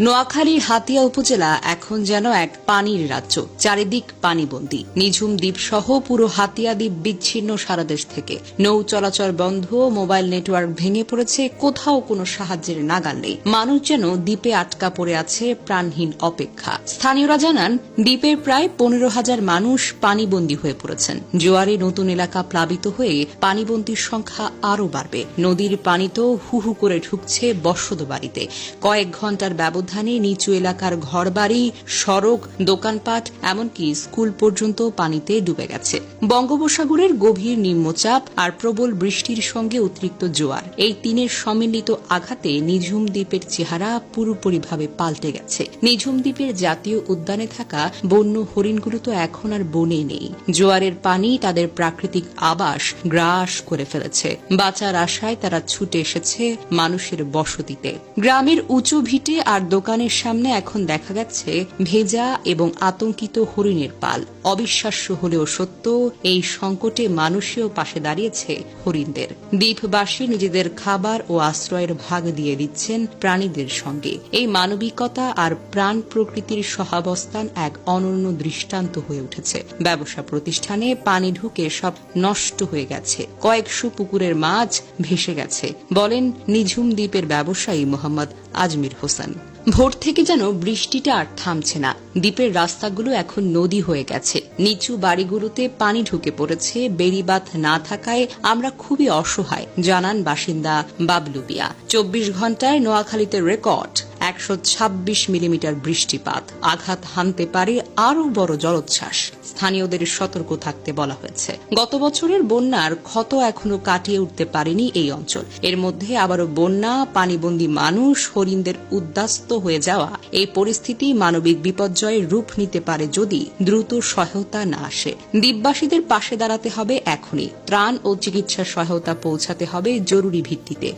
নোয়াখালীর হাতিয়া উপজেলা এখন যেন এক পানির রাজ্য, চারিদিক পানিবন্দী। নিঝুম দ্বীপ সহ পুরো হাতিয়া দ্বীপ বিচ্ছিন্ন সারা দেশ থেকে। নৌ চলাচল বন্ধ, মোবাইল নেটওয়ার্ক ভেঙে পড়েছে, কোথাও কোনো সাহায্যের নাগাল নেই। মানুষ যেন দ্বীপে আটকা পড়ে আছে প্রাণহীন অপেক্ষা। স্থানীয়রা জানান, দ্বীপের প্রায় 15,000 মানুষ পানিবন্দী হয়ে পড়েছেন। জোয়ারে নতুন এলাকা প্লাবিত হয়ে পানিবন্দীর সংখ্যা আরও বাড়বে। নদীর পানি তো হু হু করে ঢুকছে বসত বাড়িতে। কয়েক ঘণ্টার ব্যবধানে নিচু এলাকার ঘরবাড়ি, সড়ক, দোকানপাট, এমনকি স্কুল পর্যন্ত পানিতে ডুবে গেছে। বঙ্গোপসাগরের গভীর নিম্নচাপ আর প্রবল বৃষ্টির সঙ্গে অতিরিক্ত জোয়ার, এই তিনের সম্মিলিত আঘাতে নিঝুম দ্বীপের চেহারা পুরোপুরিভাবে পাল্টে গেছে। নিঝুম দ্বীপের জাতীয় উদ্যানে থাকা বন্য হরিণগুলো তো এখন আর বনে নেই। জোয়ারের পানি তাদের প্রাকৃতিক আবাস গ্রাস করে ফেলেছে। বাঁচার আশায় তারা ছুটে এসেছে মানুষের বসতিতে। গ্রামের উঁচু ভিটে আর দোকানের সামনে এখন দেখা যাচ্ছে ভেজা এবং আতঙ্কিত হরিণের পাল। অবিশ্বাস্য হলেও সত্য, এই সংকটে মানুষেও পাশে দাঁড়িয়েছে হরিণদের। দ্বীপবাসী নিজেদের খাবার ও আশ্রয়ের ভাগ দিয়ে দিচ্ছেন প্রাণীদের সঙ্গে। এই মানবিকতা আর প্রাণ প্রকৃতির সহাবস্থান এক অনন্য দৃষ্টান্ত হয়ে উঠেছে। ব্যবসা প্রতিষ্ঠানে পানি ঢুকে সব নষ্ট হয়ে গেছে, কয়েকশো পুকুরের মাছ ভেসে গেছে, বলেন নিঝুম দ্বীপের ব্যবসায়ী মোহাম্মদ আজমির হোসেন। ভোর থেকে যেন বৃষ্টিটা আর থামছে না। দ্বীপের রাস্তাগুলো এখন নদী হয়ে গেছে। নিচু বাড়িগুলোতে পানি ঢুকে পড়েছে। বেড়িবাঁধ না থাকায় আমরা খুবই অসহায়, জানান বাসিন্দা বাবলু মিয়া। 24 ঘণ্টায় নোয়াখালীতে রেকর্ড 126 মিলিমিটার বৃষ্টিপাত। আঘাত হানতে পারে আরও বড় জলোচ্ছ্বাস। স্থানীয়দের সতর্ক থাকতে বলা হয়েছে। গত বছরের বন্যার ক্ষত এখনো কাটিয়ে উঠতে পারেনি এই অঞ্চল। এর মধ্যে আবারও বন্যা, পানিবন্দী মানুষ, হরিণদের উদ্বাস্ত হয়ে যাওয়া। এই পরিস্থিতি মানবিক বিপর্যয়ের রূপ নিতে পারে যদি দ্রুত সহায়তা না আসে। দ্বীপবাসীদের পাশে দাঁড়াতে হবে এখনই। ত্রাণ ও চিকিৎসা সহায়তা পৌঁছাতে হবে জরুরি ভিত্তিতে।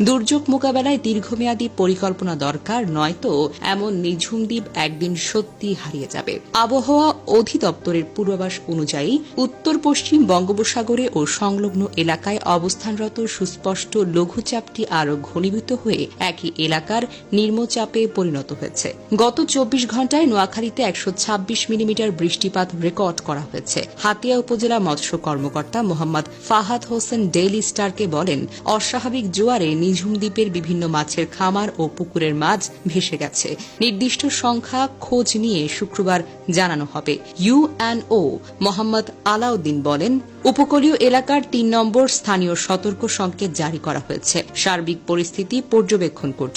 দুর্যোগ মোকাবেলায় দীর্ঘমেয়াদী পরিকল্পনা দরকার, নয়তো এমন নিঝুম দ্বীপ একদিন সত্যি হারিয়ে যাবে। আবহাওয়া অধিদপ্তরের পূর্বাভাস অনুযায়ী উত্তর পশ্চিম বঙ্গোপসাগরে ও সংলগ্ন এলাকায় অবস্থানরত সুস্পষ্ট লঘুচাপটি আরও ঘনীভূত হয়ে একই এলাকার নিম্নচাপে পরিণত হয়েছে। গত 24 ঘণ্টায় নোয়াখালীতে 126 মিলিমিটার বৃষ্টিপাত রেকর্ড করা হয়েছে। হাতিয়া উপজেলা মৎস্য কর্মকর্তা মোহাম্মদ ফাহাদ হোসেন ডেইলি স্টারকে বলেন, অস্বাভাবিক জোয়ারে নিঝুম দ্বীপের বিভিন্ন মাছের খামার ও পুকুরের মাছ ভেসে গেছে। নির্দিষ্ট সংখ্যা খোঁজ নিয়ে শুক্রবার জানানো হবে। ইউএনও মোহাম্মদ আলাউদ্দিন বলেন, উপকূলীয় এলাকার 3 নম্বর স্থানীয় সতর্ক সংকেত জারি করা হয়েছে। সার্বিক পরিস্থিতি পর্যবেক্ষণ করছে।